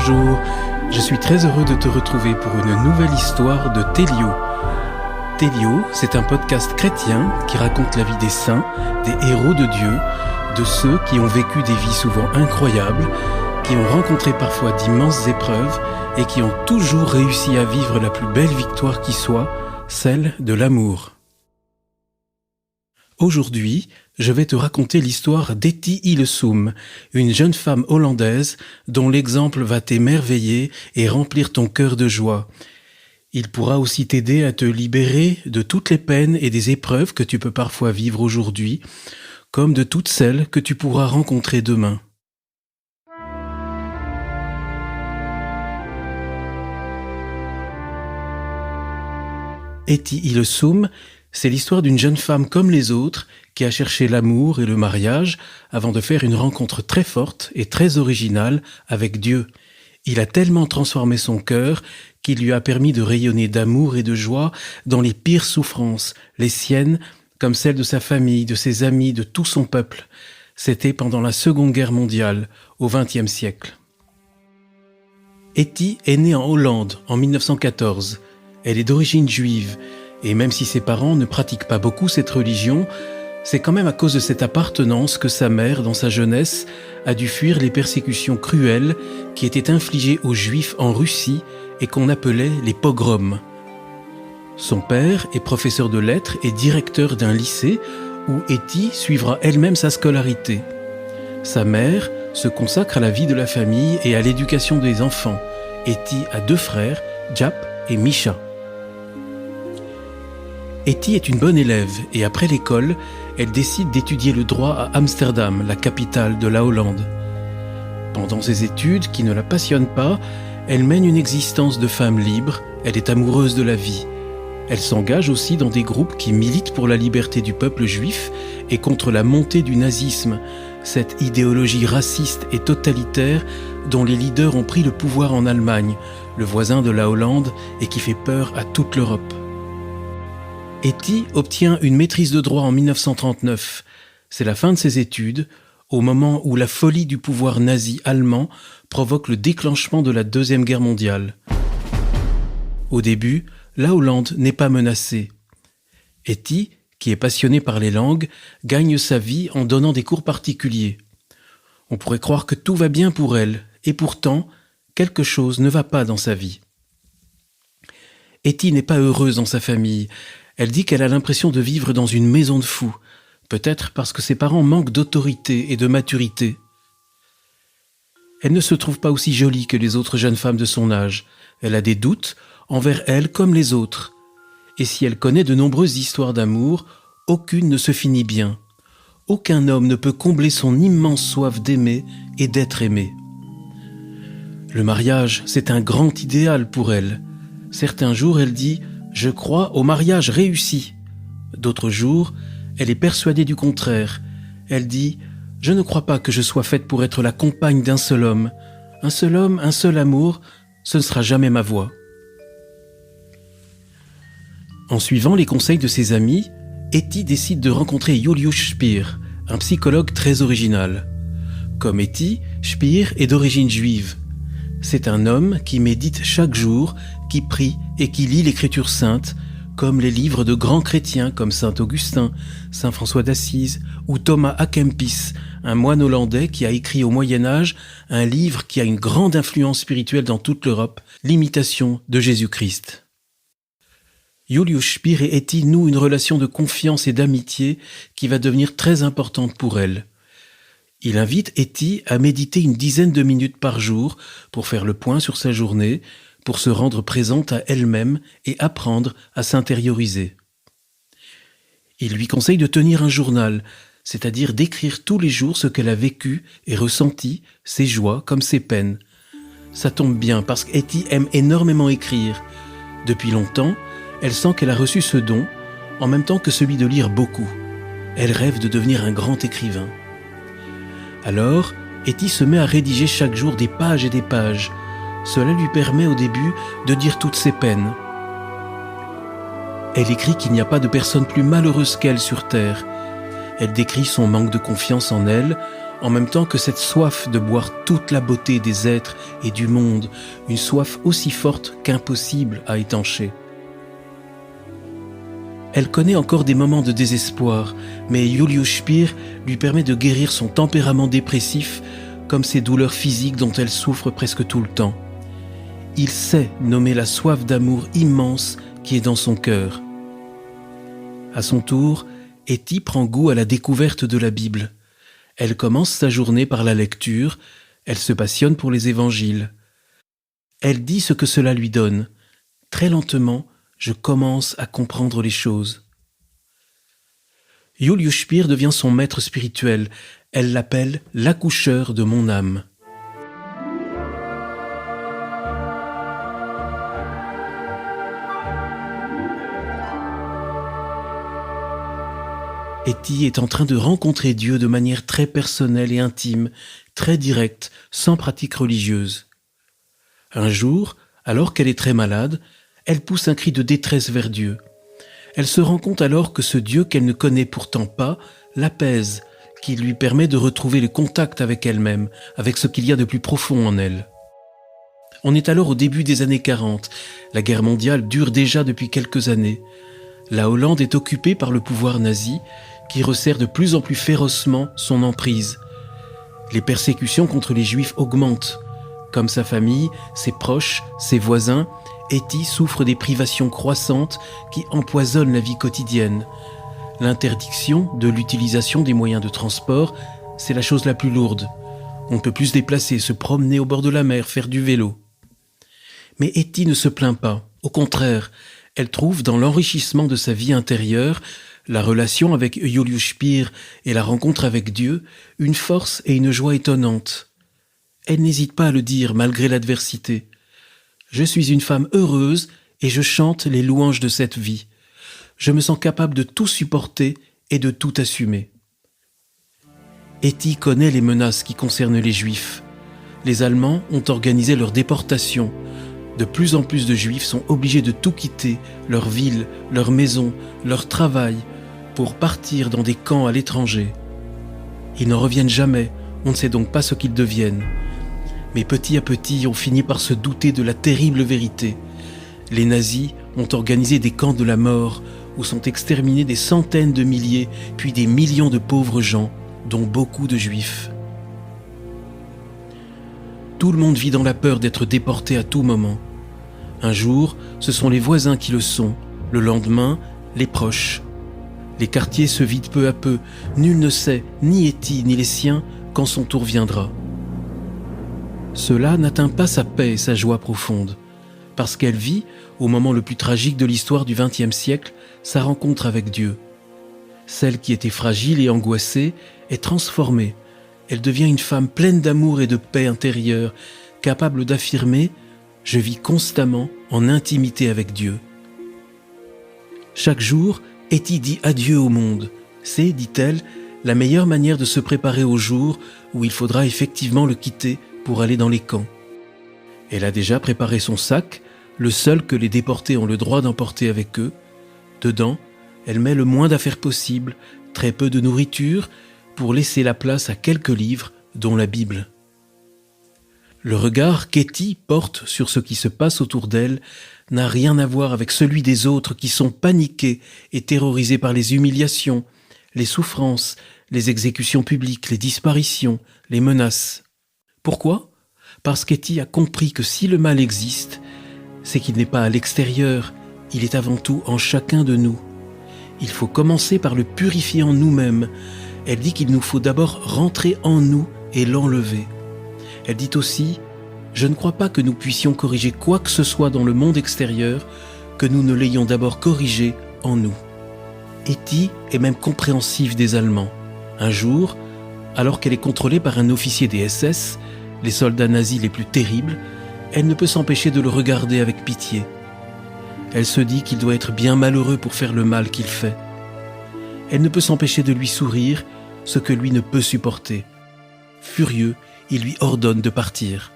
Bonjour, je suis très heureux de te retrouver pour une nouvelle histoire de Télio. Télio, c'est un podcast chrétien qui raconte la vie des saints, des héros de Dieu, de ceux qui ont vécu des vies souvent incroyables, qui ont rencontré parfois d'immenses épreuves et qui ont toujours réussi à vivre la plus belle victoire qui soit, celle de l'amour. Aujourd'hui, je vais te raconter l'histoire d'Hetty Hillesum, une jeune femme hollandaise dont l'exemple va t'émerveiller et remplir ton cœur de joie. Il pourra aussi t'aider à te libérer de toutes les peines et des épreuves que tu peux parfois vivre aujourd'hui, comme de toutes celles que tu pourras rencontrer demain. Hetty Hillesum, c'est l'histoire d'une jeune femme comme les autres qui a cherché l'amour et le mariage avant de faire une rencontre très forte et très originale avec Dieu. Il a tellement transformé son cœur qu'il lui a permis de rayonner d'amour et de joie dans les pires souffrances, les siennes comme celles de sa famille, de ses amis, de tout son peuple. C'était pendant la Seconde Guerre mondiale, au XXe siècle. Hetty est née en Hollande en 1914. Elle est d'origine juive. Et même si ses parents ne pratiquent pas beaucoup cette religion, c'est quand même à cause de cette appartenance que sa mère, dans sa jeunesse, a dû fuir les persécutions cruelles qui étaient infligées aux Juifs en Russie et qu'on appelait les pogroms. Son père est professeur de lettres et directeur d'un lycée où Hetty suivra elle-même sa scolarité. Sa mère se consacre à la vie de la famille et à l'éducation des enfants. Hetty a 2 frères, Jap et Misha. Hetty est une bonne élève et après l'école, elle décide d'étudier le droit à Amsterdam, la capitale de la Hollande. Pendant ses études, qui ne la passionnent pas, elle mène une existence de femme libre, elle est amoureuse de la vie. Elle s'engage aussi dans des groupes qui militent pour la liberté du peuple juif et contre la montée du nazisme, cette idéologie raciste et totalitaire dont les leaders ont pris le pouvoir en Allemagne, le voisin de la Hollande et qui fait peur à toute l'Europe. Hetty obtient une maîtrise de droit en 1939. C'est la fin de ses études, au moment où la folie du pouvoir nazi allemand provoque le déclenchement de la Deuxième Guerre mondiale. Au début, la Hollande n'est pas menacée. Hetty, qui est passionnée par les langues, gagne sa vie en donnant des cours particuliers. On pourrait croire que tout va bien pour elle, et pourtant, quelque chose ne va pas dans sa vie. Hetty n'est pas heureuse dans sa famille. Elle dit qu'elle a l'impression de vivre dans une maison de fous, peut-être parce que ses parents manquent d'autorité et de maturité. Elle ne se trouve pas aussi jolie que les autres jeunes femmes de son âge. Elle a des doutes envers elle comme les autres. Et si elle connaît de nombreuses histoires d'amour, aucune ne se finit bien. Aucun homme ne peut combler son immense soif d'aimer et d'être aimé. Le mariage, c'est un grand idéal pour elle. Certains jours, elle dit « Je crois au mariage réussi ». D'autres jours, elle est persuadée du contraire. Elle dit « Je ne crois pas que je sois faite pour être la compagne d'un seul homme. Un seul homme, un seul amour, ce ne sera jamais ma voie ». En suivant les conseils de ses amis, Hetty décide de rencontrer Julius Spier, un psychologue très original. Comme Hetty, Spier est d'origine juive. C'est un homme qui médite chaque jour, qui prie et qui lit l'Écriture sainte, comme les livres de grands chrétiens comme saint Augustin, saint François d'Assise ou Thomas à Kempis, un moine hollandais qui a écrit au Moyen-Âge un livre qui a une grande influence spirituelle dans toute l'Europe, l'Imitation de Jésus-Christ. Julius Spier et Hetty nouent une relation de confiance et d'amitié qui va devenir très importante pour elle. Il invite Hetty à méditer une dizaine de minutes par jour pour faire le point sur sa journée, pour se rendre présente à elle-même et apprendre à s'intérioriser. Il lui conseille de tenir un journal, c'est-à-dire d'écrire tous les jours ce qu'elle a vécu et ressenti, ses joies comme ses peines. Ça tombe bien parce qu'Hetty aime énormément écrire. Depuis longtemps, elle sent qu'elle a reçu ce don, en même temps que celui de lire beaucoup. Elle rêve de devenir un grand écrivain. Alors, Hetty se met à rédiger chaque jour des pages et des pages. Cela lui permet au début de dire toutes ses peines. Elle écrit qu'il n'y a pas de personne plus malheureuse qu'elle sur terre. Elle décrit son manque de confiance en elle, en même temps que cette soif de boire toute la beauté des êtres et du monde, une soif aussi forte qu'impossible à étancher. Elle connaît encore des moments de désespoir, mais Julius Spier lui permet de guérir son tempérament dépressif comme ses douleurs physiques dont elle souffre presque tout le temps. Il sait nommer la soif d'amour immense qui est dans son cœur. À son tour, Etty prend goût à la découverte de la Bible. Elle commence sa journée par la lecture, elle se passionne pour les évangiles. Elle dit ce que cela lui donne. Très lentement, je commence à comprendre les choses. Julius Spier devient son maître spirituel. Elle l'appelle l'accoucheur de mon âme. Etty est en train de rencontrer Dieu de manière très personnelle et intime, très directe, sans pratique religieuse. Un jour, alors qu'elle est très malade, elle pousse un cri de détresse vers Dieu. Elle se rend compte alors que ce Dieu qu'elle ne connaît pourtant pas l'apaise, qui lui permet de retrouver le contact avec elle-même, avec ce qu'il y a de plus profond en elle. On est alors au début des années 40. La guerre mondiale dure déjà depuis quelques années. La Hollande est occupée par le pouvoir nazi, qui resserre de plus en plus férocement son emprise. Les persécutions contre les Juifs augmentent. Comme sa famille, ses proches, ses voisins, Etty souffre des privations croissantes qui empoisonnent la vie quotidienne. L'interdiction de l'utilisation des moyens de transport, c'est la chose la plus lourde. On ne peut plus se déplacer, se promener au bord de la mer, faire du vélo. Mais Etty ne se plaint pas. Au contraire, elle trouve dans l'enrichissement de sa vie intérieure, la relation avec Julius Spier et la rencontre avec Dieu, une force et une joie étonnantes. Elle n'hésite pas à le dire malgré l'adversité. Je suis une femme heureuse et je chante les louanges de cette vie. Je me sens capable de tout supporter et de tout assumer. Etty connaît les menaces qui concernent les Juifs. Les Allemands ont organisé leur déportation. De plus en plus de Juifs sont obligés de tout quitter, leur ville, leur maison, leur travail, pour partir dans des camps à l'étranger. Ils n'en reviennent jamais, on ne sait donc pas ce qu'ils deviennent. Mais petit à petit, on finit par se douter de la terrible vérité. Les nazis ont organisé des camps de la mort où sont exterminés des centaines de milliers, puis des millions de pauvres gens, dont beaucoup de Juifs. Tout le monde vit dans la peur d'être déporté à tout moment. Un jour, ce sont les voisins qui le sont, le lendemain, les proches. Les quartiers se vident peu à peu, nul ne sait, ni Etty ni les siens, quand son tour viendra. Cela n'atteint pas sa paix et sa joie profonde, parce qu'elle vit, au moment le plus tragique de l'histoire du XXe siècle, sa rencontre avec Dieu. Celle qui était fragile et angoissée est transformée. Elle devient une femme pleine d'amour et de paix intérieure, capable d'affirmer « Je vis constamment en intimité avec Dieu ». Chaque jour, Etty dit adieu au monde. C'est, dit-elle, la meilleure manière de se préparer au jour où il faudra effectivement le quitter pour aller dans les camps. Elle a déjà préparé son sac, le seul que les déportés ont le droit d'emporter avec eux. Dedans, elle met le moins d'affaires possible, très peu de nourriture, pour laisser la place à quelques livres, dont la Bible. Le regard qu'Etty porte sur ce qui se passe autour d'elle n'a rien à voir avec celui des autres qui sont paniqués et terrorisés par les humiliations, les souffrances, les exécutions publiques, les disparitions, les menaces. Pourquoi ? Parce qu'Etty a compris que si le mal existe, c'est qu'il n'est pas à l'extérieur, il est avant tout en chacun de nous. Il faut commencer par le purifier en nous-mêmes. Elle dit qu'il nous faut d'abord rentrer en nous et l'enlever. Elle dit aussi « Je ne crois pas que nous puissions corriger quoi que ce soit dans le monde extérieur, que nous ne l'ayons d'abord corrigé en nous. » Etty est même compréhensive des Allemands. Un jour, alors qu'elle est contrôlée par un officier des SS, les soldats nazis les plus terribles, elle ne peut s'empêcher de le regarder avec pitié. Elle se dit qu'il doit être bien malheureux pour faire le mal qu'il fait. Elle ne peut s'empêcher de lui sourire, ce que lui ne peut supporter. Furieux, il lui ordonne de partir.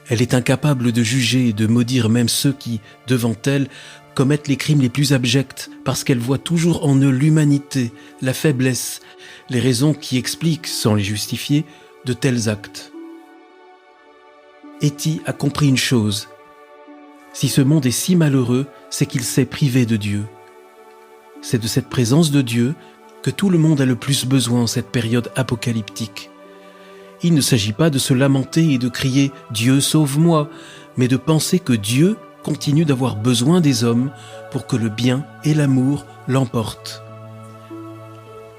Elle est incapable de juger et de maudire même ceux qui, devant elle, commettent les crimes les plus abjects parce qu'elle voit toujours en eux l'humanité, la faiblesse, les raisons qui expliquent, sans les justifier, de tels actes. Etty a compris une chose. Si ce monde est si malheureux, c'est qu'il s'est privé de Dieu. C'est de cette présence de Dieu que tout le monde a le plus besoin en cette période apocalyptique. Il ne s'agit pas de se lamenter et de crier « Dieu sauve-moi », mais de penser que Dieu continue d'avoir besoin des hommes pour que le bien et l'amour l'emportent.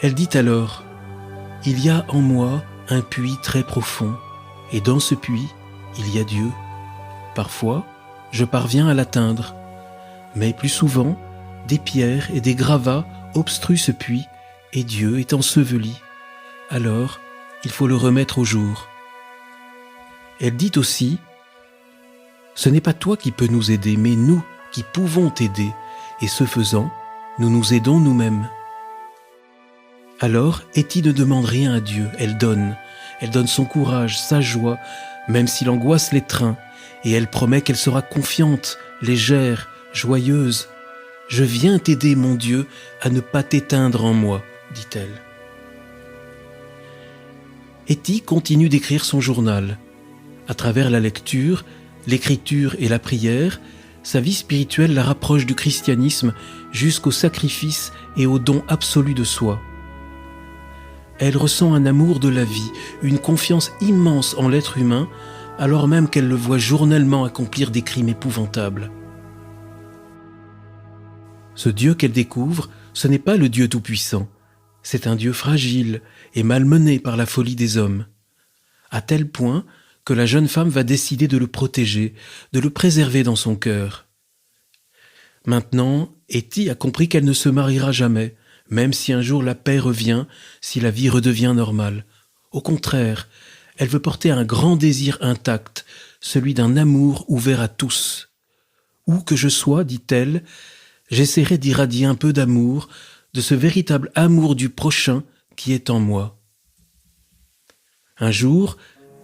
Elle dit alors « Il y a en moi un puits très profond, et dans ce puits, il y a Dieu. Parfois, je parviens à l'atteindre, mais plus souvent, des pierres et des gravats obstruent ce puits, et Dieu est enseveli. Alors, il faut le remettre au jour. » Elle dit aussi « Ce n'est pas toi qui peux nous aider, mais nous qui pouvons t'aider, et ce faisant, nous nous aidons nous-mêmes. » Alors, Etty ne demande rien à Dieu, elle donne son courage, sa joie, même si l'angoisse l'étreint, et elle promet qu'elle sera confiante, légère, joyeuse. « Je viens t'aider, mon Dieu, à ne pas t'éteindre en moi, » dit-elle. Etty continue d'écrire son journal. À travers la lecture, l'écriture et la prière, sa vie spirituelle la rapproche du christianisme jusqu'au sacrifice et au don absolu de soi. Elle ressent un amour de la vie, une confiance immense en l'être humain, alors même qu'elle le voit journellement accomplir des crimes épouvantables. Ce Dieu qu'elle découvre, ce n'est pas le Dieu tout-puissant, c'est un Dieu fragile et malmené par la folie des hommes, à tel point que la jeune femme va décider de le protéger, de le préserver dans son cœur. Maintenant, Etty a compris qu'elle ne se mariera jamais, même si un jour la paix revient, si la vie redevient normale. Au contraire, elle veut porter un grand désir intact, celui d'un amour ouvert à tous. Où que je sois, dit-elle, j'essaierai d'irradier un peu d'amour, de ce véritable amour du prochain qui est en moi. Un jour,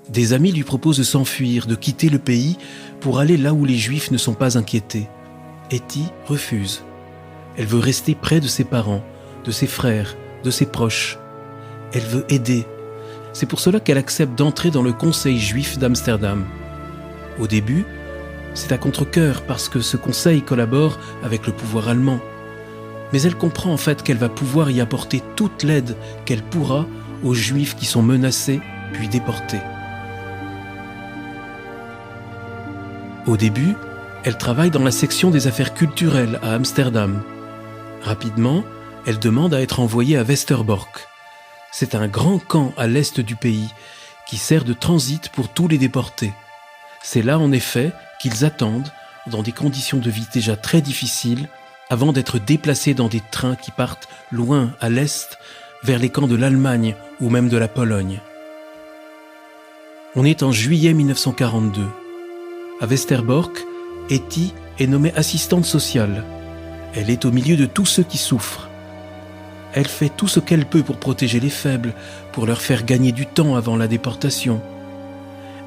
des amis lui proposent de s'enfuir, de quitter le pays pour aller là où les Juifs ne sont pas inquiétés. Etty refuse. Elle veut rester près de ses parents, de ses frères, de ses proches. Elle veut aider. C'est pour cela qu'elle accepte d'entrer dans le conseil juif d'Amsterdam. Au début, c'est à contre-cœur parce que ce conseil collabore avec le pouvoir allemand. Mais elle comprend en fait qu'elle va pouvoir y apporter toute l'aide qu'elle pourra aux Juifs qui sont menacés puis déportés. Au début, elle travaille dans la section des affaires culturelles à Amsterdam. Rapidement, elle demande à être envoyée à Westerbork. C'est un grand camp à l'est du pays qui sert de transit pour tous les déportés. C'est là en effet qu'ils attendent, dans des conditions de vie déjà très difficiles, avant d'être déplacés dans des trains qui partent loin à l'est, vers les camps de l'Allemagne ou même de la Pologne. On est en juillet 1942. À Westerbork, Etty est nommée assistante sociale. Elle est au milieu de tous ceux qui souffrent. Elle fait tout ce qu'elle peut pour protéger les faibles, pour leur faire gagner du temps avant la déportation.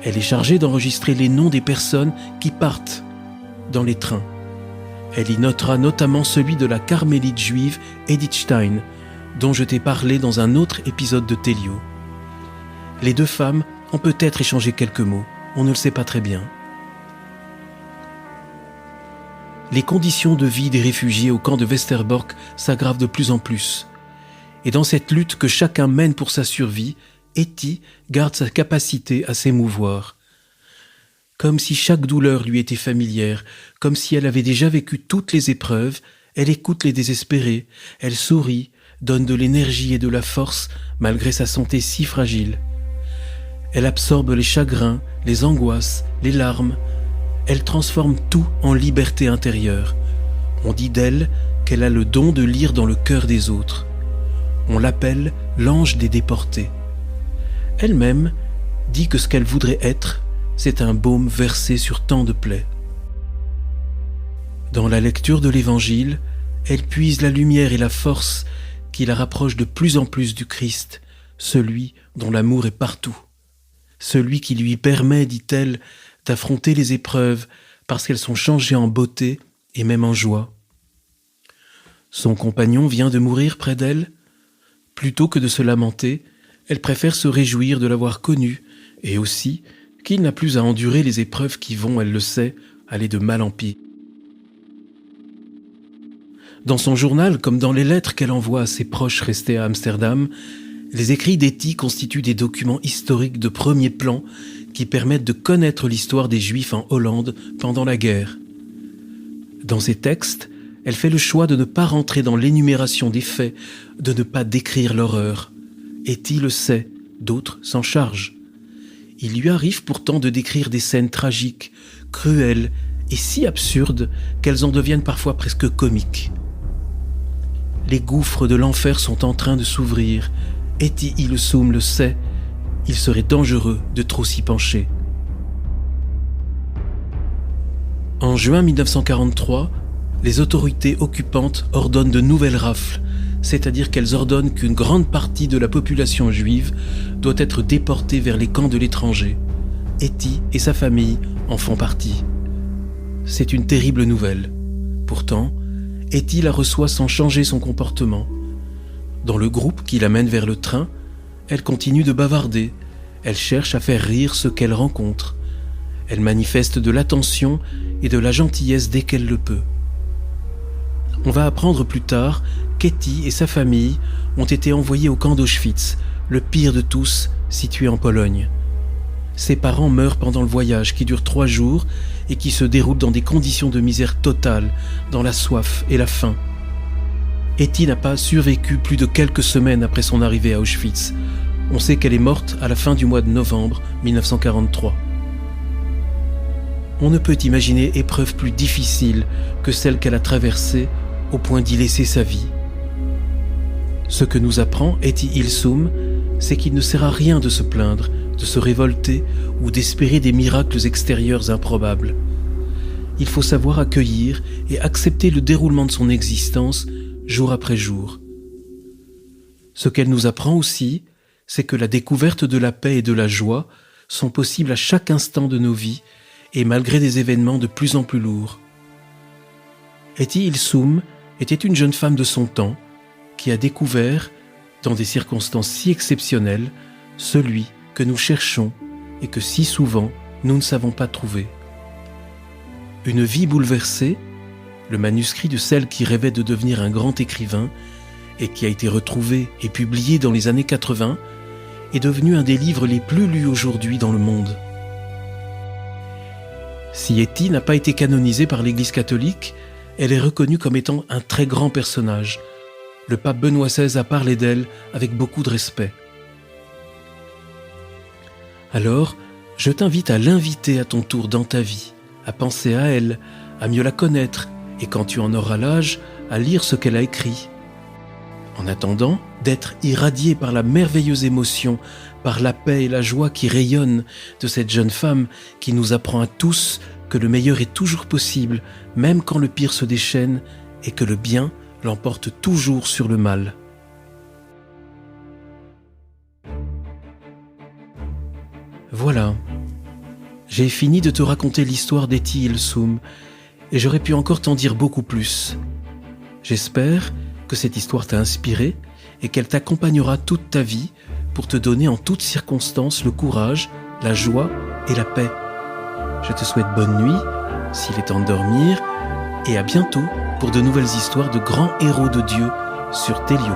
Elle est chargée d'enregistrer les noms des personnes qui partent dans les trains. Elle y notera notamment celui de la carmélite juive Edith Stein, dont je t'ai parlé dans un autre épisode de Télio. Les deux femmes ont peut-être échangé quelques mots, on ne le sait pas très bien. Les conditions de vie des réfugiés au camp de Westerbork s'aggravent de plus en plus. Et dans cette lutte que chacun mène pour sa survie, Etty garde sa capacité à s'émouvoir. Comme si chaque douleur lui était familière, comme si elle avait déjà vécu toutes les épreuves, elle écoute les désespérés, elle sourit, donne de l'énergie et de la force malgré sa santé si fragile. Elle absorbe les chagrins, les angoisses, les larmes. Elle transforme tout en liberté intérieure. On dit d'elle qu'elle a le don de lire dans le cœur des autres. On l'appelle l'ange des déportés. Elle-même dit que ce qu'elle voudrait être, c'est un baume versé sur tant de plaies. Dans la lecture de l'Évangile, elle puise la lumière et la force qui la rapprochent de plus en plus du Christ, celui dont l'amour est partout. Celui qui lui permet, dit-elle, d'affronter les épreuves parce qu'elles sont changées en beauté et même en joie. Son compagnon vient de mourir près d'elle. Plutôt que de se lamenter, elle préfère se réjouir de l'avoir connu et aussi qu'il n'a plus à endurer les épreuves qui vont, elle le sait, aller de mal en pis. Dans son journal, comme dans les lettres qu'elle envoie à ses proches restés à Amsterdam, les écrits d'Hetty constituent des documents historiques de premier plan qui permettent de connaître l'histoire des Juifs en Hollande pendant la guerre. Dans ces textes, elle fait le choix de ne pas rentrer dans l'énumération des faits, de ne pas décrire l'horreur. Hetty le sait, d'autres s'en chargent. Il lui arrive pourtant de décrire des scènes tragiques, cruelles et si absurdes qu'elles en deviennent parfois presque comiques. Les gouffres de l'enfer sont en train de s'ouvrir. Hetty Hillesum le sait, il serait dangereux de trop s'y pencher. En juin 1943, les autorités occupantes ordonnent de nouvelles rafles, c'est-à-dire qu'elles ordonnent qu'une grande partie de la population juive doit être déportée vers les camps de l'étranger. Hetty et sa famille en font partie. C'est une terrible nouvelle. Pourtant, Hetty la reçoit sans changer son comportement. Dans le groupe qui l'amène vers le train, elle continue de bavarder. Elle cherche à faire rire ceux qu'elle rencontre. Elle manifeste de l'attention et de la gentillesse dès qu'elle le peut. On va apprendre plus tard qu'Hetty et sa famille ont été envoyés au camp d'Auschwitz, le pire de tous, situé en Pologne. Ses parents meurent pendant le voyage qui dure 3 jours et qui se déroule dans des conditions de misère totale, dans la soif et la faim. Hetty n'a pas survécu plus de quelques semaines après son arrivée à Auschwitz. On sait qu'elle est morte à la fin du mois de novembre 1943. On ne peut imaginer épreuve plus difficile que celle qu'elle a traversée au point d'y laisser sa vie. Ce que nous apprend Hetty Hillesum, c'est qu'il ne sert à rien de se plaindre, de se révolter ou d'espérer des miracles extérieurs improbables. Il faut savoir accueillir et accepter le déroulement de son existence jour après jour. Ce qu'elle nous apprend aussi, c'est que la découverte de la paix et de la joie sont possibles à chaque instant de nos vies et malgré des événements de plus en plus lourds. Hetty Hillesum était une jeune femme de son temps qui a découvert, dans des circonstances si exceptionnelles, celui que nous cherchons et que si souvent nous ne savons pas trouver. Une vie bouleversée, le manuscrit de celle qui rêvait de devenir un grand écrivain et qui a été retrouvé et publié dans les années 80, est devenu un des livres les plus lus aujourd'hui dans le monde. Si Hetty n'a pas été canonisée par l'Église catholique, elle est reconnue comme étant un très grand personnage. Le pape Benoît XVI a parlé d'elle avec beaucoup de respect. Alors, je t'invite à l'inviter à ton tour dans ta vie, à penser à elle, à mieux la connaître, et quand tu en auras l'âge, à lire ce qu'elle a écrit. En attendant, d'être irradié par la merveilleuse émotion, par la paix et la joie qui rayonnent de cette jeune femme qui nous apprend à tous que le meilleur est toujours possible, même quand le pire se déchaîne, et que le bien l'emporte toujours sur le mal. Voilà, j'ai fini de te raconter l'histoire d'Hetty Hillesum, et j'aurais pu encore t'en dire beaucoup plus. J'espère que cette histoire t'a inspiré et qu'elle t'accompagnera toute ta vie pour te donner en toutes circonstances le courage, la joie et la paix. Je te souhaite bonne nuit, s'il est temps de dormir, et à bientôt pour de nouvelles histoires de grands héros de Dieu sur Télio.